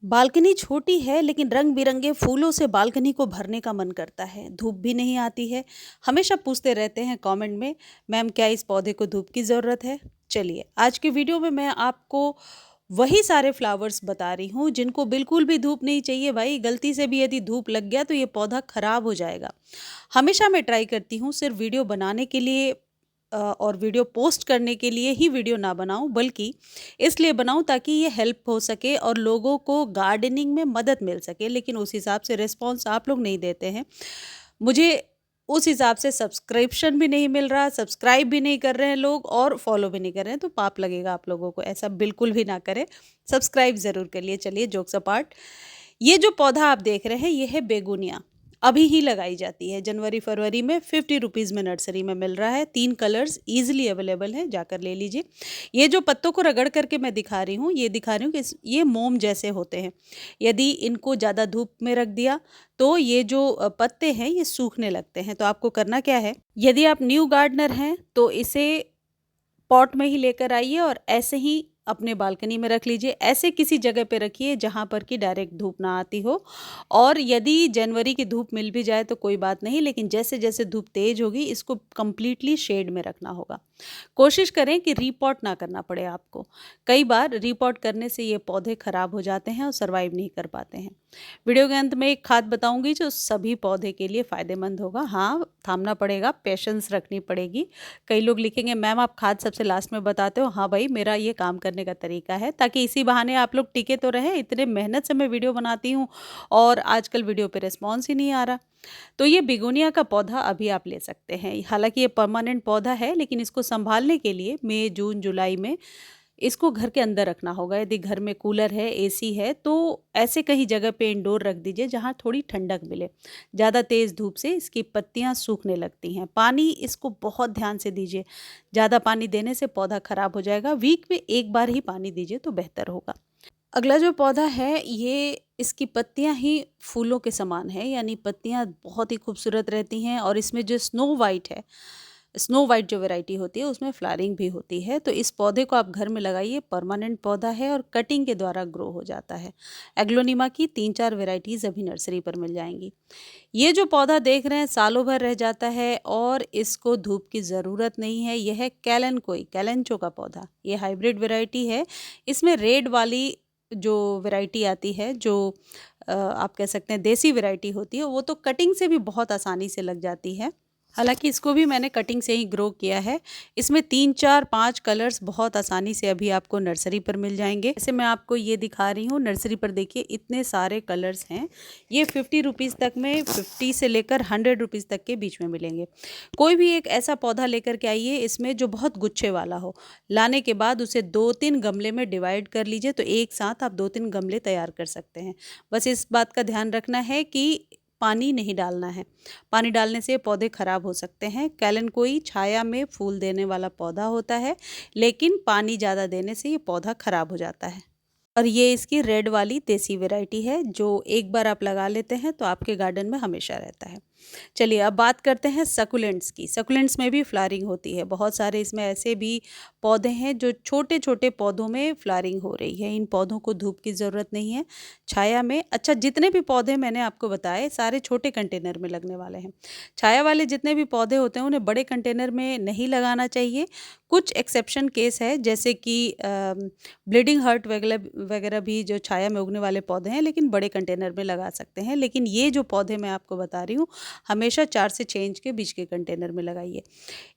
Balcony छोटी है लेकिन रंग बिरंगे फूलों से बालकनी को भरने का मन करता है। धूप भी नहीं आती है। हमेशा पूछते रहते हैं कमेंट में, मैम क्या इस पौधे को धूप की ज़रूरत है? चलिए आज की वीडियो में मैं आपको वही सारे फ्लावर्स बता रही हूँ जिनको बिल्कुल भी धूप नहीं चाहिए। भाई गलती से भी यदि धूप लग गया तो ये पौधा खराब हो जाएगा। हमेशा मैं ट्राई करती हूँ सिर्फ वीडियो बनाने के लिए और वीडियो पोस्ट करने के लिए ही वीडियो ना बनाऊं, बल्कि इसलिए बनाऊं ताकि ये हेल्प हो सके और लोगों को गार्डनिंग में मदद मिल सके। लेकिन उस हिसाब से रिस्पॉन्स आप लोग नहीं देते हैं मुझे। उस हिसाब से सब्सक्रिप्शन भी नहीं मिल रहा, सब्सक्राइब भी नहीं कर रहे हैं लोग और फॉलो भी नहीं कर रहे हैं, तो पाप लगेगा आप लोगों को। ऐसा बिल्कुल भी ना करें, सब्सक्राइब ज़रूर कर लिए। चलिए जोक्स अपार्ट, ये जो पौधा आप देख रहे हैं ये है बेगोनिया। अभी ही लगाई जाती है, जनवरी फरवरी में 50 रुपीज़ में नर्सरी में मिल रहा है। 3 कलर्स ईजिली अवेलेबल हैं, जाकर ले लीजिए। ये जो पत्तों को रगड़ करके मैं दिखा रही हूँ, ये दिखा रही हूँ कि ये मोम जैसे होते हैं। यदि इनको ज़्यादा धूप में रख दिया तो ये जो पत्ते हैं ये सूखने लगते हैं। तो आपको करना क्या है, यदि आप न्यू गार्डनर हैं तो इसे पॉट में ही लेकर आइए और ऐसे ही अपने बालकनी में रख लीजिए। ऐसे किसी जगह पे रखिए जहाँ पर कि डायरेक्ट धूप ना आती हो। और यदि जनवरी की धूप मिल भी जाए तो कोई बात नहीं, लेकिन जैसे जैसे धूप तेज होगी इसको कंप्लीटली शेड में रखना होगा। कोशिश करें कि रीपॉट ना करना पड़े आपको। कई बार रीपॉट करने से ये पौधे खराब हो जाते हैं और सर्वाइव नहीं कर पाते हैं। वीडियो के अंत में एक खाद बताऊंगी जो सभी पौधे के लिए फ़ायदेमंद होगा। हाँ, थामना पड़ेगा, पेशेंस रखनी पड़ेगी। कई लोग लिखेंगे मैम आप खाद सबसे लास्ट में बताते हो। हाँ भाई, मेरा ये काम करने का तरीका है ताकि इसी बहाने आप लोग टिके तो रहे। इतने मेहनत से मैं वीडियो बनाती हूँ और आजकल वीडियो पे रिस्पॉन्स ही नहीं आ रहा। तो ये बिगोनिया का पौधा अभी आप ले सकते हैं। हालांकि ये परमानेंट पौधा है, लेकिन इसको संभालने के लिए मई जून जुलाई में इसको घर के अंदर रखना होगा। यदि घर में कूलर है, एसी है, तो ऐसे कहीं जगह पे इंडोर रख दीजिए जहाँ थोड़ी ठंडक मिले। ज़्यादा तेज़ धूप से इसकी पत्तियाँ सूखने लगती हैं। पानी इसको बहुत ध्यान से दीजिए। ज़्यादा पानी देने से पौधा खराब हो जाएगा। वीक में एक बार ही पानी दीजिए तो बेहतर होगा। अगला जो पौधा है ये, इसकी पत्तियां ही फूलों के समान है, यानी पत्तियां बहुत ही खूबसूरत रहती हैं। और इसमें जो स्नो वाइट है, स्नो वाइट जो वैरायटी होती है उसमें फ्लावरिंग भी होती है। तो इस पौधे को आप घर में लगाइए, परमानेंट पौधा है और कटिंग के द्वारा ग्रो हो जाता है। एग्लोनिमा की 3-4 वैरायटीज़ अभी नर्सरी पर मिल जाएंगी। ये जो पौधा देख रहे हैं सालों भर रह जाता है और इसको धूप की ज़रूरत नहीं है। यह है कैलेंचो का पौधा। ये हाइब्रिड वैरायटी है। इसमें रेड वाली जो वैरायटी आती है, जो आप कह सकते हैं देसी वैरायटी होती है, वो तो कटिंग से भी बहुत आसानी से लग जाती है। हालांकि इसको भी मैंने कटिंग से ही ग्रो किया है। इसमें 3-4-5 कलर्स बहुत आसानी से अभी आपको नर्सरी पर मिल जाएंगे। जैसे मैं आपको ये दिखा रही हूँ, नर्सरी पर देखिए इतने सारे कलर्स हैं। ये 50 रुपीज़ तक में, 50 से लेकर 100 रुपीज़ तक के बीच में मिलेंगे। कोई भी एक ऐसा पौधा लेकर के आइए इसमें जो बहुत गुच्छे वाला हो। लाने के बाद उसे 2-3 गमले में डिवाइड कर लीजिए, तो एक साथ आप 2-3 गमले तैयार कर सकते हैं। बस इस बात का ध्यान रखना है कि पानी नहीं डालना है। पानी डालने से पौधे खराब हो सकते हैं। कैलन कोई छाया में फूल देने वाला पौधा होता है, लेकिन पानी ज़्यादा देने से ये पौधा खराब हो जाता है। और ये इसकी रेड वाली देसी वैरायटी है जो एक बार आप लगा लेते हैं तो आपके गार्डन में हमेशा रहता है। चलिए अब बात करते हैं सकुलेंट्स की। सकुलेंट्स में भी फ्लावरिंग होती है। बहुत सारे इसमें ऐसे भी पौधे हैं जो छोटे छोटे पौधों में फ्लावरिंग हो रही है। इन पौधों को धूप की ज़रूरत नहीं है, छाया में। अच्छा, जितने भी पौधे मैंने आपको बताए सारे छोटे कंटेनर में लगने वाले हैं। छाया वाले जितने भी पौधे होते हैं उन्हें बड़े कंटेनर में नहीं लगाना चाहिए। कुछ एक्सेप्शन केस है, जैसे कि ब्लीडिंग हार्ट वगैरह वगैरह भी जो छाया में उगने वाले पौधे हैं, लेकिन बड़े कंटेनर में लगा सकते हैं। लेकिन ये जो पौधे मैं आपको बता रही हूँ, हमेशा 4 से 6 इंच के बीच के कंटेनर में लगाइए।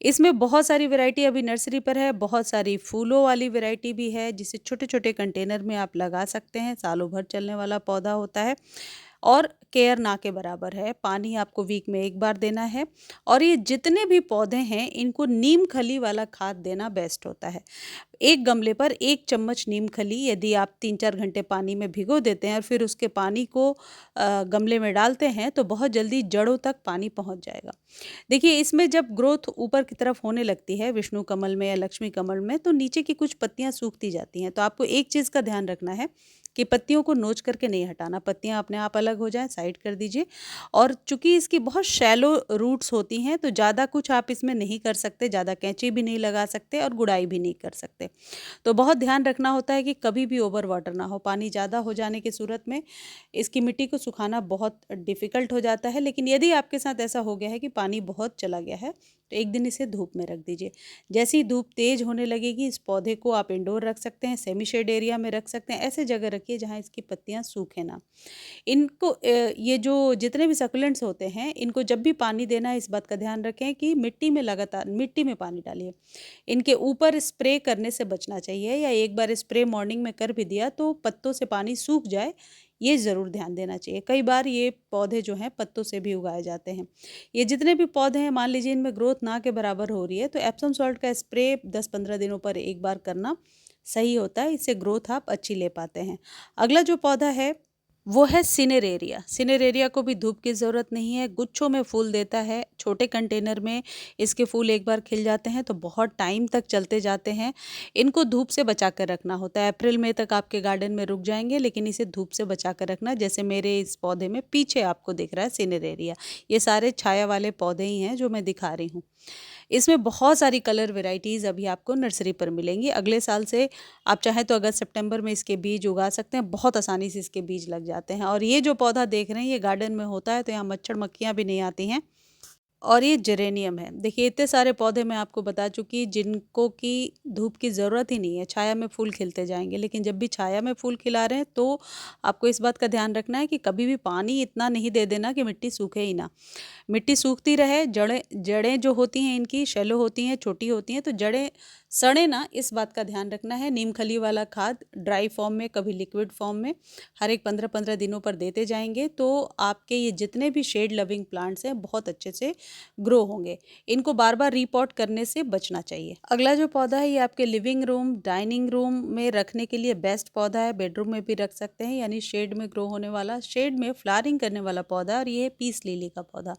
इसमें बहुत सारी वैरायटी अभी नर्सरी पर है। बहुत सारी फूलों वाली वैरायटी भी है जिसे छोटे छोटे कंटेनर में आप लगा सकते हैं। सालों भर चलने वाला पौधा होता है और केयर ना के बराबर है। पानी आपको वीक में एक बार देना है। और ये जितने भी पौधे हैं इनको नीम खली वाला खाद देना बेस्ट होता है। एक गमले पर 1 चम्मच नीम खली यदि आप 3-4 घंटे पानी में भिगो देते हैं और फिर उसके पानी को गमले में डालते हैं तो बहुत जल्दी जड़ों तक पानी पहुंच जाएगा। देखिए, इसमें जब ग्रोथ ऊपर की तरफ होने लगती है विष्णु कमल में या लक्ष्मी कमल में, तो नीचे की कुछ पत्तियां सूखती जाती हैं। तो आपको एक चीज़ का ध्यान रखना है कि पत्तियों को नोच करके नहीं हटाना, पत्तियां अपने आप अलग हो जाएं, साइड कर दीजिए। और चूंकि इसकी बहुत शैलो रूट्स होती हैं तो ज़्यादा कुछ आप इसमें नहीं कर सकते, ज़्यादा कैंची भी नहीं लगा सकते और गुड़ाई भी नहीं कर सकते। तो बहुत ध्यान रखना होता है कि कभी भी ओवर वाटर ना हो। पानी ज़्यादा हो जाने की सूरत में इसकी मिट्टी को सुखाना बहुत डिफ़िकल्ट हो जाता है। लेकिन यदि आपके साथ ऐसा हो गया है कि पानी बहुत चला गया है तो एक दिन इसे धूप में रख दीजिए। जैसे ही धूप तेज़ होने लगेगी इस पौधे को आप इंडोर रख सकते हैं, सेमी शेड एरिया में रख सकते हैं। ऐसे जगह रखिए जहाँ इसकी पत्तियाँ सूखें ना। इनको ये जो जितने भी सकुलेंट्स होते हैं इनको जब भी पानी देना है इस बात का ध्यान रखें कि मिट्टी में लगातार मिट्टी में पानी डालिए। इनके ऊपर स्प्रे करने से बचना चाहिए, या एक बार स्प्रे मॉर्निंग में कर भी दिया तो पत्तों से पानी सूख जाए, ये ज़रूर ध्यान देना चाहिए। कई बार ये पौधे जो हैं पत्तों से भी उगाए जाते हैं। ये जितने भी पौधे हैं मान लीजिए इनमें ग्रोथ ना के बराबर हो रही है तो एप्सम सॉल्ट का स्प्रे 10-15 दिनों पर एक बार करना सही होता है। इससे ग्रोथ आप अच्छी ले पाते हैं। अगला जो पौधा है वो है सिनेरेरिया। सिनेरेरिया को भी धूप की ज़रूरत नहीं है, गुच्छों में फूल देता है। छोटे कंटेनर में इसके फूल एक बार खिल जाते हैं तो बहुत टाइम तक चलते जाते हैं। इनको धूप से बचा कर रखना होता है। अप्रैल मई तक आपके गार्डन में रुक जाएंगे, लेकिन इसे धूप से बचा कर रखना। जैसे मेरे इस पौधे में पीछे आपको दिख रहा है सिनेरेरिया, ये सारे छाया वाले पौधे ही हैं जो मैं दिखा रही हूँ। इसमें बहुत सारी कलर वेराइटीज़ अभी आपको नर्सरी पर मिलेंगी। अगले साल से आप चाहें तो अगस्त सितंबर में इसके बीज उगा सकते हैं, बहुत आसानी से इसके बीज लग जाते हैं। और ये जो पौधा देख रहे हैं ये गार्डन में होता है तो यहाँ मच्छर मक्खियाँ भी नहीं आती हैं। और ये जेरेनियम है। देखिए इतने सारे पौधे मैं आपको बता चुकी जिनको कि धूप की ज़रूरत ही नहीं है, छाया में फूल खिलते जाएंगे। लेकिन जब भी छाया में फूल खिला रहे हैं तो आपको इस बात का ध्यान रखना है कि कभी भी पानी इतना नहीं दे देना कि मिट्टी सूखे ही ना। मिट्टी सूखती रहे, जड़ें जड़ें जो होती हैं इनकी शैलो होती हैं, छोटी होती हैं, तो जड़ें सड़े ना, इस बात का ध्यान रखना है। नीम खली वाला खाद ड्राई फॉर्म में कभी लिक्विड फॉर्म में हर एक 15-15 दिनों पर देते जाएंगे तो आपके ये जितने भी शेड लविंग प्लांट्स हैं बहुत अच्छे से ग्रो होंगे। इनको बार बार रीपॉट करने से बचना चाहिए। अगला जो पौधा है ये आपके लिविंग रूम, डाइनिंग रूम में रखने के लिए बेस्ट पौधा है। बेडरूम में भी रख सकते हैं, यानी शेड में ग्रो होने वाला, शेड में फ्लावरिंग करने वाला पौधा। और ये है पीस लिली का पौधा।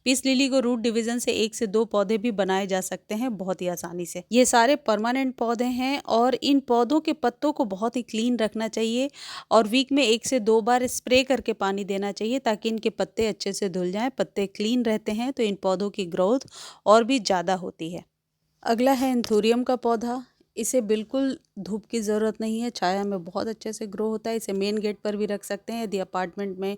पीस लिली को रूट डिवीजन से 1 से 2 पौधे भी बनाए जा सकते हैं बहुत ही आसानी से। ये सारे परमानेंट पौधे हैं और इन पौधों के पत्तों को बहुत ही क्लीन रखना चाहिए और वीक में 1 से 2 बार स्प्रे करके पानी देना चाहिए ताकि इनके पत्ते अच्छे से धुल जाएं। पत्ते क्लीन रहते हैं तो इन पौधों की ग्रोथ और भी ज़्यादा होती है। अगला है एंथूरियम का पौधा। इसे बिल्कुल धूप की ज़रूरत नहीं है, छाया में बहुत अच्छे से ग्रो होता है। इसे मेन गेट पर भी रख सकते हैं यदि अपार्टमेंट में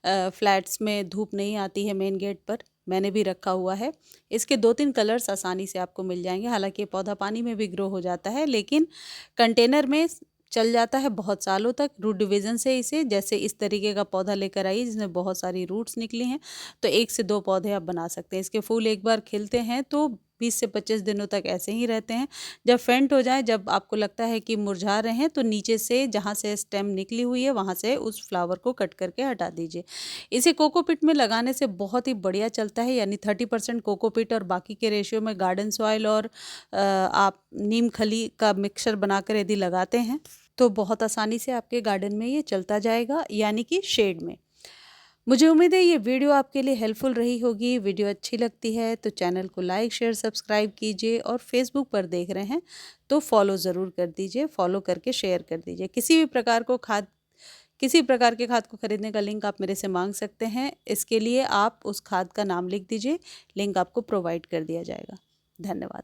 फ्लैट्स में धूप नहीं आती है मेन गेट पर। मैंने भी रखा हुआ है। इसके 2-3 कलर्स आसानी से आपको मिल जाएंगे। हालांकि ये पौधा पानी में भी ग्रो हो जाता है लेकिन कंटेनर में चल जाता है बहुत सालों तक। रूट डिवीज़न से इसे जैसे इस तरीके का पौधा लेकर आइए जिसमें बहुत सारी रूट्स निकली हैं तो 1 से 2 पौधे आप बना सकते हैं। इसके फूल एक बार खिलते हैं तो 20 से 25 दिनों तक ऐसे ही रहते हैं। जब फेंट हो जाए, जब आपको लगता है कि मुरझा रहे हैं तो नीचे से जहाँ से स्टेम निकली हुई है वहाँ से उस फ्लावर को कट करके हटा दीजिए। इसे कोकोपीट में लगाने से बहुत ही बढ़िया चलता है, यानी 30% कोकोपीट और बाकी के रेशियो में गार्डन सॉइल और आप नीम खली का मिक्सचर बनाकर यदि लगाते हैं तो बहुत आसानी से आपके गार्डन में ये चलता जाएगा, यानी कि शेड में। मुझे उम्मीद है ये वीडियो आपके लिए हेल्पफुल रही होगी। वीडियो अच्छी लगती है तो चैनल को लाइक शेयर सब्सक्राइब कीजिए और फेसबुक पर देख रहे हैं तो फॉलो ज़रूर कर दीजिए। फॉलो करके शेयर कर दीजिए। किसी प्रकार के खाद को खरीदने का लिंक आप मेरे से मांग सकते हैं। इसके लिए आप उस खाद का नाम लिख दीजिए, लिंक आपको प्रोवाइड कर दिया जाएगा। धन्यवाद।